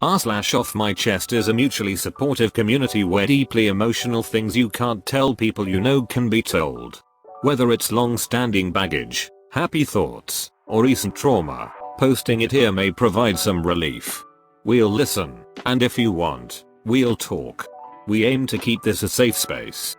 r/offmychest is a mutually supportive community where deeply emotional things you can't tell people you know can be told. Whether it's long-standing baggage, happy thoughts, or recent trauma, posting it here may provide some relief. We'll listen, and if you want, we'll talk. We aim to keep this a safe space.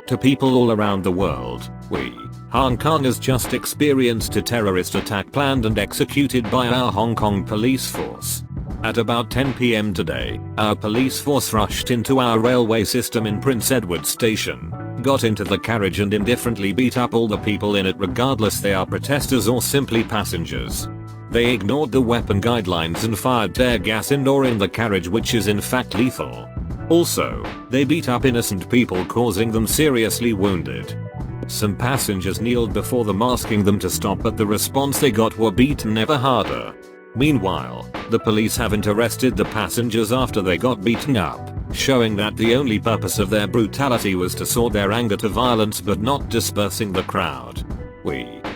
To people all around the world, Hong Kong has just experienced a terrorist attack planned and executed by our Hong Kong police force. At about 10 PM today, our police force rushed into our railway system in Prince Edward Station, got into the carriage and indifferently beat up all the people in it regardless they are protesters or simply passengers. They ignored the weapon guidelines and fired tear gas indoor in the carriage, which is in fact lethal. Also, they beat up innocent people, causing them seriously wounded. Some passengers kneeled before them asking them to stop, but the response they got were beaten ever harder. Meanwhile, the police haven't arrested the passengers after they got beaten up, showing that the only purpose of their brutality was to soar their anger to violence but not dispersing the crowd.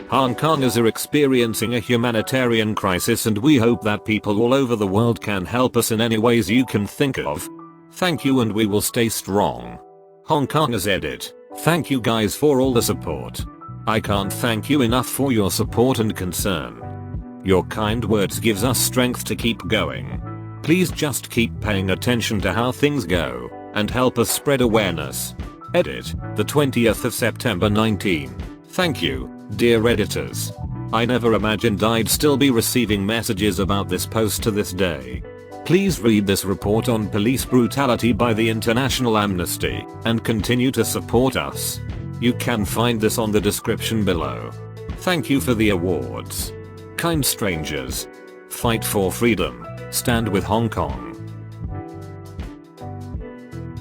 Hong Kongers are experiencing a humanitarian crisis, and we hope that people all over the world can help us in any ways you can think of. Thank you, and we will stay strong. Hong Kongers edit. Thank you guys for all the support. I can't thank you enough for your support and concern. Your kind words gives us strength to keep going. Please just keep paying attention to how things go and help us spread awareness. Edit, the 20th of September 19. Thank you, dear editors. I never imagined I'd still be receiving messages about this post to this day. Please read this report on police brutality by the International Amnesty and continue to support us. You can find this on the description below. Thank you for the awards. Kind strangers. Fight for freedom. Stand with Hong Kong.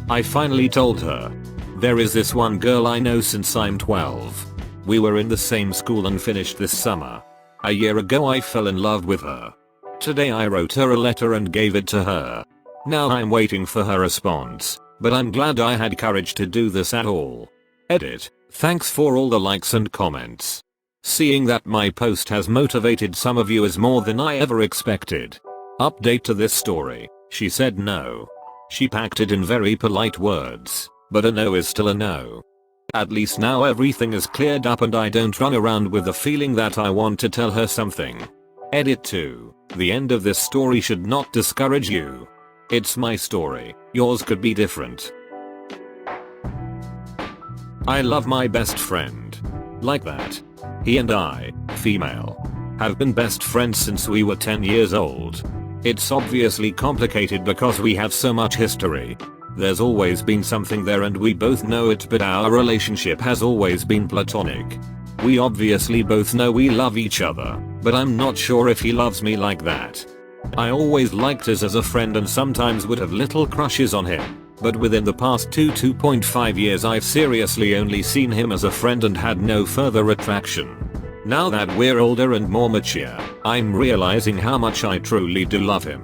I finally told her. There is this one girl I know since I'm 12. We were in the same school and finished this summer. A year ago I fell in love with her. Today I wrote her a letter and gave it to her. Now I'm waiting for her response, but I'm glad I had courage to do this at all. Edit, thanks for all the likes and comments. Seeing that my post has motivated some of you is more than I ever expected. Update to this story, she said no. She packed it in very polite words, but a no is still a no. At least now everything is cleared up and I don't run around with the feeling that I want to tell her something. Edit 2. The end of this story should not discourage you. It's my story, yours could be different. I love my best friend. Like that. He and I, female, have been best friends since we were 10 years old. It's obviously complicated because we have so much history. There's always been something there and we both know it, but our relationship has always been platonic. We obviously both know we love each other, but I'm not sure if he loves me like that. I always liked us as a friend and sometimes would have little crushes on him, but within the past 2.5 years I've seriously only seen him as a friend and had no further attraction. Now that we're older and more mature, I'm realizing how much I truly do love him.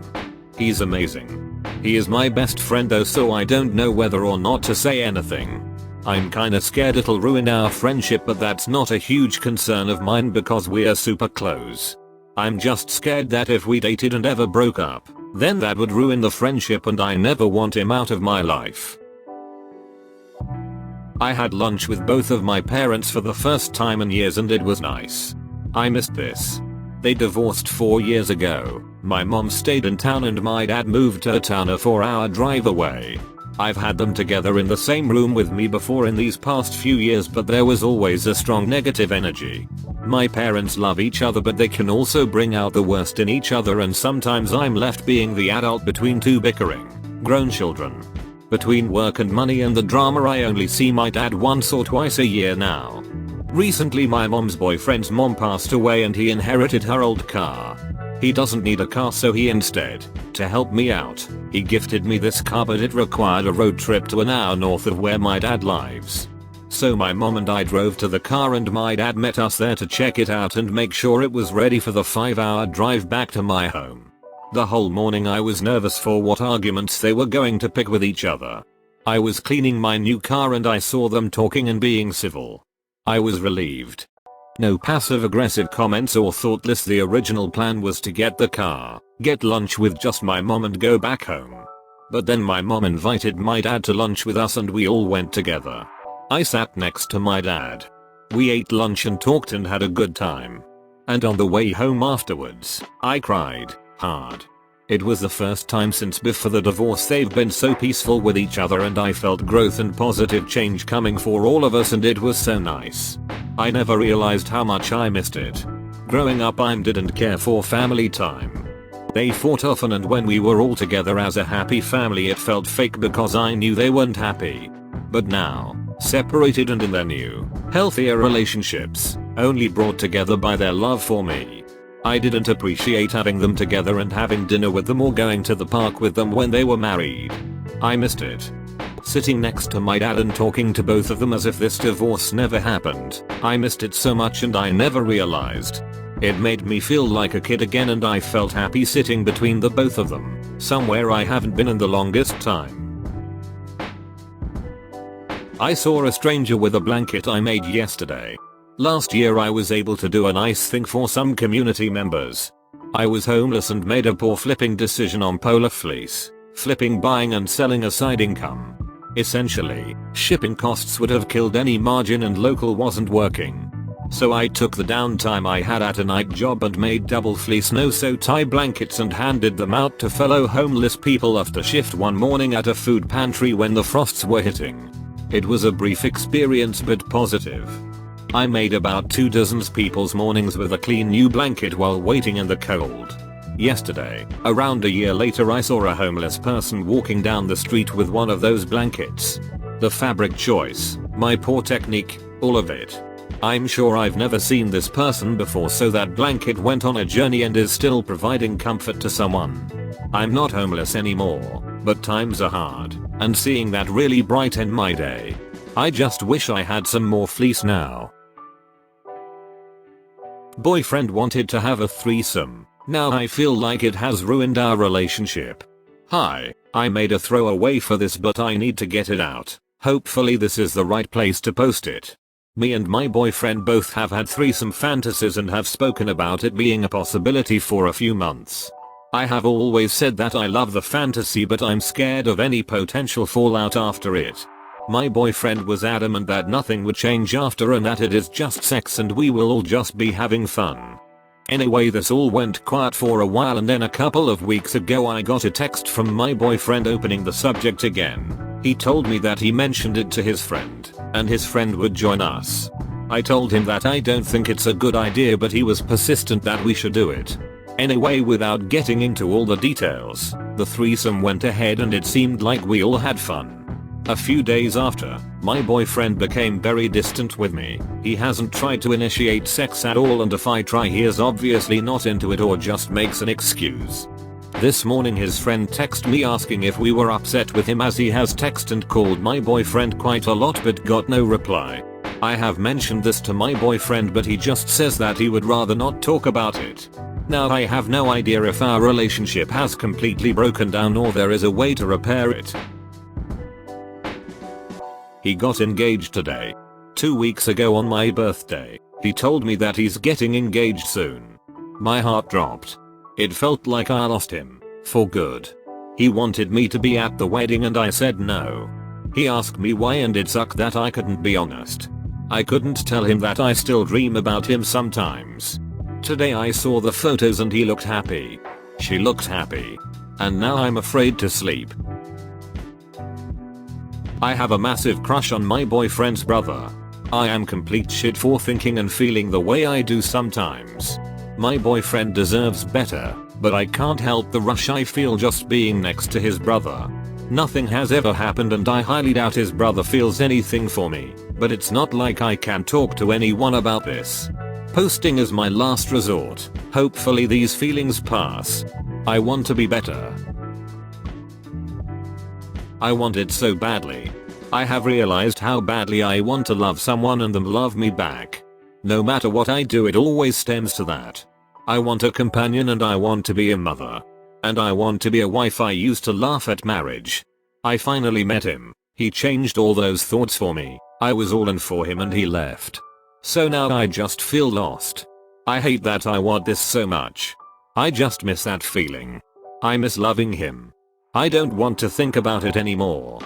He's amazing. He is my best friend though, so I don't know whether or not to say anything. I'm kinda scared it'll ruin our friendship, but that's not a huge concern of mine because we're super close. I'm just scared that if we dated and ever broke up, then that would ruin the friendship and I never want him out of my life. I had lunch with both of my parents for the first time in years and it was nice. I missed this. They divorced 4 years ago. My mom stayed in town and my dad moved to a town a 4-hour drive away. I've had them together in the same room with me before in these past few years, but there was always a strong negative energy. My parents love each other, but they can also bring out the worst in each other, and sometimes I'm left being the adult between two bickering grown children. Between work and money and the drama, I only see my dad once or twice a year now. Recently my mom's boyfriend's mom passed away and he inherited her old car. He doesn't need a car, so he instead, to help me out, he gifted me this car, but it required a road trip to an hour north of where my dad lives. So my mom and I drove to the car and my dad met us there to check it out and make sure it was ready for the 5-hour drive back to my home. The whole morning I was nervous for what arguments they were going to pick with each other. I was cleaning my new car and I saw them talking and being civil. I was relieved. No passive aggressive comments or thoughtless. The original plan was to get the car, get lunch with just my mom and go back home. But then my mom invited my dad to lunch with us and we all went together. I sat next to my dad. We ate lunch and talked and had a good time. And on the way home afterwards, I cried hard. It was the first time since before the divorce they've been so peaceful with each other, and I felt growth and positive change coming for all of us, and it was so nice. I never realized how much I missed it. Growing up I didn't care for family time. They fought often, and when we were all together as a happy family it felt fake because I knew they weren't happy. But now, separated and in their new, healthier relationships, only brought together by their love for me. I didn't appreciate having them together and having dinner with them or going to the park with them when they were married. I missed it. Sitting next to my dad and talking to both of them as if this divorce never happened. I missed it so much and I never realized. It made me feel like a kid again, and I felt happy sitting between the both of them, somewhere I haven't been in the longest time. I saw a stranger with a blanket I made yesterday. Last year I was able to do a nice thing for some community members. I was homeless and made a poor flipping decision on polar fleece, flipping, buying and selling a side income. Essentially, shipping costs would have killed any margin and local wasn't working. So I took the downtime I had at a night job and made double fleece no-sew tie blankets and handed them out to fellow homeless people after shift one morning at a food pantry when the frosts were hitting. It was a brief experience but positive. I made about 2 dozen people's mornings with a clean new blanket while waiting in the cold. Yesterday, around a year later, I saw a homeless person walking down the street with one of those blankets. The fabric choice, my poor technique, all of it. I'm sure I've never seen this person before, so that blanket went on a journey and is still providing comfort to someone. I'm not homeless anymore, but times are hard, and seeing that really brightened my day. I just wish I had some more fleece now. Boyfriend wanted to have a threesome. Now I feel like it has ruined our relationship. Hi, I made a throwaway for this but I need to get it out. Hopefully this is the right place to post it. Me and my boyfriend both have had threesome fantasies and have spoken about it being a possibility for a few months. I have always said that I love the fantasy, but I'm scared of any potential fallout after it. My boyfriend was adamant that nothing would change after and that it is just sex and we will all just be having fun. Anyway, this all went quiet for a while, and then a couple of weeks ago I got a text from my boyfriend opening the subject again. He told me that he mentioned it to his friend, and his friend would join us. I told him that I don't think it's a good idea, but he was persistent that we should do it. Anyway, without getting into all the details, the threesome went ahead and it seemed like we all had fun. A few days after, my boyfriend became very distant with me. He hasn't tried to initiate sex at all, and if I try he is obviously not into it or just makes an excuse. This morning his friend texted me asking if we were upset with him, as he has texted and called my boyfriend quite a lot but got no reply. I have mentioned this to my boyfriend but he just says that he would rather not talk about it. Now I have no idea if our relationship has completely broken down or there is a way to repair it. He got engaged today. 2 weeks ago on my birthday, he told me that he's getting engaged soon. My heart dropped. It felt like I lost him, for good. He wanted me to be at the wedding and I said no. He asked me why and it sucked that I couldn't be honest. I couldn't tell him that I still dream about him sometimes. Today I saw the photos and he looked happy. She looked happy. And now I'm afraid to sleep. I have a massive crush on my boyfriend's brother. I am complete shit for thinking and feeling the way I do sometimes. My boyfriend deserves better, but I can't help the rush I feel just being next to his brother. Nothing has ever happened and I highly doubt his brother feels anything for me, but it's not like I can talk to anyone about this. Posting is my last resort. Hopefully these feelings pass. I want to be better. I want it so badly. I have realized how badly I want to love someone and them love me back. No matter what I do, it always stems to that. I want a companion and I want to be a mother. And I want to be a wife. I used to laugh at marriage. I finally met him. He changed all those thoughts for me. I was all in for him and he left. So now I just feel lost. I hate that I want this so much. I just miss that feeling. I miss loving him. I don't want to think about it anymore.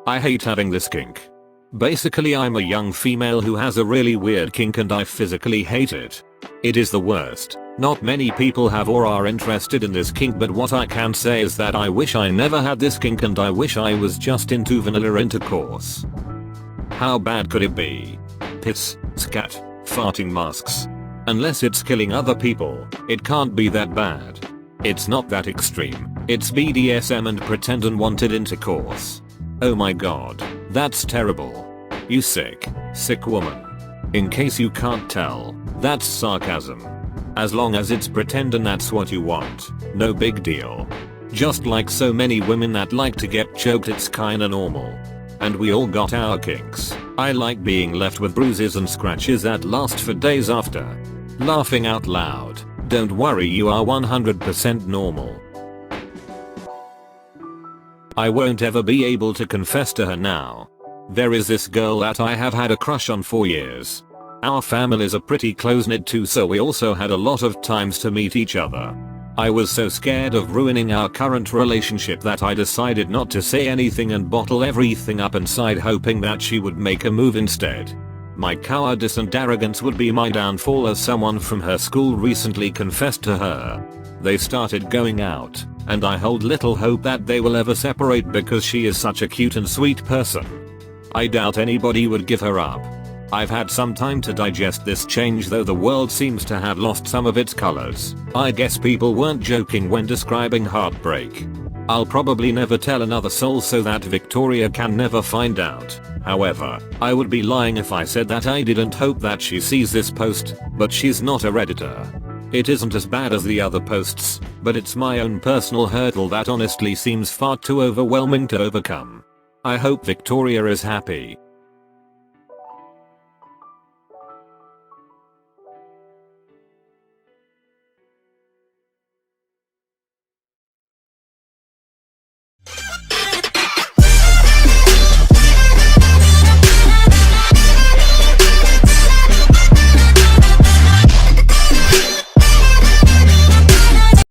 I hate having this kink. Basically, I'm a young female who has a really weird kink and I physically hate it. It is the worst. Not many people have or are interested in this kink, but what I can say is that I wish I never had this kink and I wish I was just into vanilla intercourse. How bad could it be? Piss, scat, farting masks. Unless it's killing other people, it can't be that bad. It's not that extreme. It's BDSM and pretend unwanted intercourse. Oh my god, that's terrible. You sick woman. In case you can't tell, that's sarcasm. As long as it's pretend and that's what you want, no big deal. Just like so many women that like to get choked, it's kinda normal. And we all got our kinks. I like being left with bruises and scratches that last for days after. Laughing out loud. Don't worry, you are 100% normal. I won't ever be able to confess to her now. There is this girl that I have had a crush on for years. Our families are pretty close-knit too, so we also had a lot of times to meet each other. I was so scared of ruining our current relationship that I decided not to say anything and bottle everything up inside, hoping that she would make a move instead. My cowardice and arrogance would be my downfall, as someone from her school recently confessed to her. They started going out, and I hold little hope that they will ever separate because she is such a cute and sweet person. I doubt anybody would give her up. I've had some time to digest this change, though the world seems to have lost some of its colors. I guess people weren't joking when describing Heartbreak. I'll probably never tell another soul so that Victoria can never find out. However, I would be lying if I said that I didn't hope that she sees this post, but she's not a Redditor. It isn't as bad as the other posts, but it's my own personal hurdle that honestly seems far too overwhelming to overcome. I hope Victoria is happy.